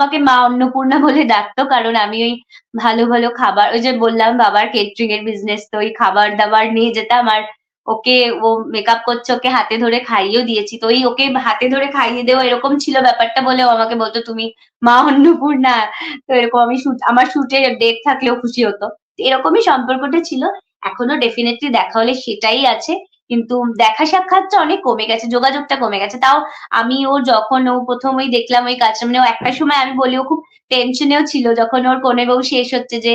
আমাকে মা অন্নপূর্ণা বলে ডাকতো। কারণ আমি ওই ভালো, ভালো খাবার ওই যে বললাম বাবার কেটারিং এর বিজনেস, তো ওই খাবার-দাবার নিয়ে যেতাম। আর ওকে ও মেকআপ করছে, ওকে হাতে ধরে খাইয়েও দিয়েছি। তো ওই ওকে হাতে ধরে খাইয়ে দেওয়া এরকম ছিল ব্যাপারটা বলে ও আমাকে বলতো, "তুমি মা অন্নপূর্ণা।" তো এরকম আমি আমার শুটের ডেট থাকলেও খুশি হতো। এরকমই সম্পর্কটা ছিল। এখনো ডেফিনিটলি দেখা হলে সেটাই আছে। কিন্তু দেখা সাক্ষাৎটা অনেক কমে গেছে, যোগাযোগটা কমে গেছে। তাও আমি যখন ও ১ম ওই দেখলাম ওই কাজটা, মানে ও একটা সময় আমি বলি ও খুব টেনশনেও ছিল যখন ওর কনে বউ শেষ হচ্ছে যে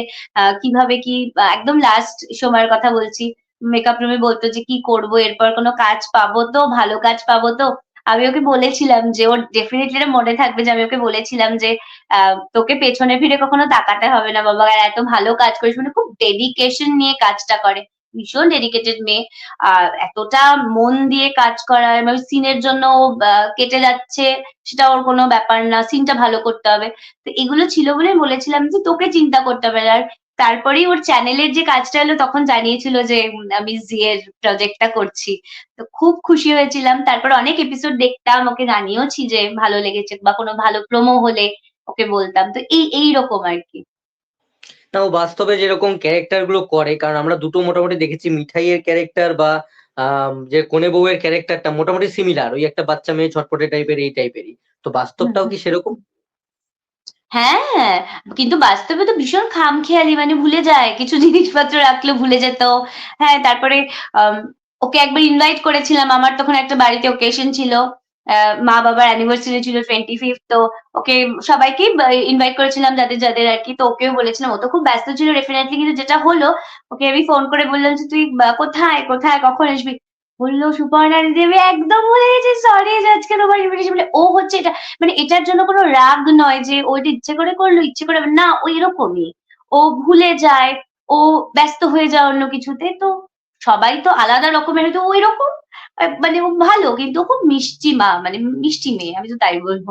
কিভাবে কি একদম লাস্ট সময়ের কথা বলছি। মেকআপ রুমে বলতো যে কি করব, এরপর কোনো কাজ পাবো তো, ভালো কাজ পাবো তো? আমি ওকে বলেছিলাম যে ওর ডেফিনিটলি এটা মনে থাকবে যে আমি ওকে বলেছিলাম যে তোকে পেছনে ফিরে কখনো তাকাতে হবে না বাবা। আর এত ভালো কাজ করিস, মানে খুব ডেডিকেশন নিয়ে কাজটা করে। ভীষণ ডেডিকেটেড মেয়ে। আর এতটা মন দিয়ে কাজ করা, মানে সিনের জন্য কেটে যাচ্ছে সেটা ওর কোনো ব্যাপার না। সিনটা ভালো করতে হবে। তো এগুলো ছিল বলে বলেছিলাম যে তোকে চিন্তা করতে হবে না। আর তারপরেই ওর চ্যানেলের যে কাজটা এলো তখন জানিয়েছিল যে আমি জি এর প্রজেক্টটা করছি। তো খুব খুশি হয়েছিলাম। তারপর অনেক এপিসোড দেখতাম, ওকে জানিয়েওছি যে ভালো লেগেছে বা কোনো ভালো প্রোমো হলে ওকে বলতাম। তো এইরকম আরকি। না, ও বাস্তবে যেরকম ক্যারেক্টার গুলো করে, কারণ আমরা দুটো মোটামুটি দেখেছি, মিঠাইয়ের ক্যারেক্টার বা যে কনে বউয়ের ক্যারেক্টারটা মোটামুটি সিমিলার, ওই একটা বাচ্চা মেয়ে ছটপটে টাইপের, এই টাইপেরই। তো হুম, বাস্তবটাও হুম। কি সেরকম? হ্যাঁ, কিন্তু বাস্তবে তো ভীষণ খামখেয়ালি, মানে ভুলে যায়। কিছু জিনিসপত্র রাখলে ভুলে যেত। হ্যাঁ, তারপরে আম ওকে একবার ইনভাইট করেছিলাম। আমার তখন একটা বাড়িতে অকেশন ছিল। মা-বাবার অ্যানিভার্সারি ছিল 25th, তো ওকে সবাইকেই ইনভাইট করেছিলাম যাদের আরকি। তো ওকেও বলেছিলাম। ও তো খুব ব্যস্ত ছিল ডেফিনিটলি, কিন্তু যেটা হলো ওকে আমি ফোন করে বললাম যে, "তুই কোথায়, কোথায়? কখন আসবি?" বলল, "সুপর্ণা দিদি আমি একদম ভুলে গেছি। সরি যে আজকে তোমার ইনভিটেশন।" মানে ও হচ্ছে এটা, মানে এটার জন্য কোনো রাগ নয় যে ও এটা ইচ্ছে করে করলো, ইচ্ছে করে না, ও এরকমই। ও ভুলে যায়, ও ব্যস্ত হয়ে যায় অন্য কিছুতে। তো সবাই তো আলাদা রকমের, তো ও এরকম মানে ও ভালো, কিন্তু ও খুব মিষ্টি মানে মিষ্টি মেয়ে। আমি তো তাই বলব।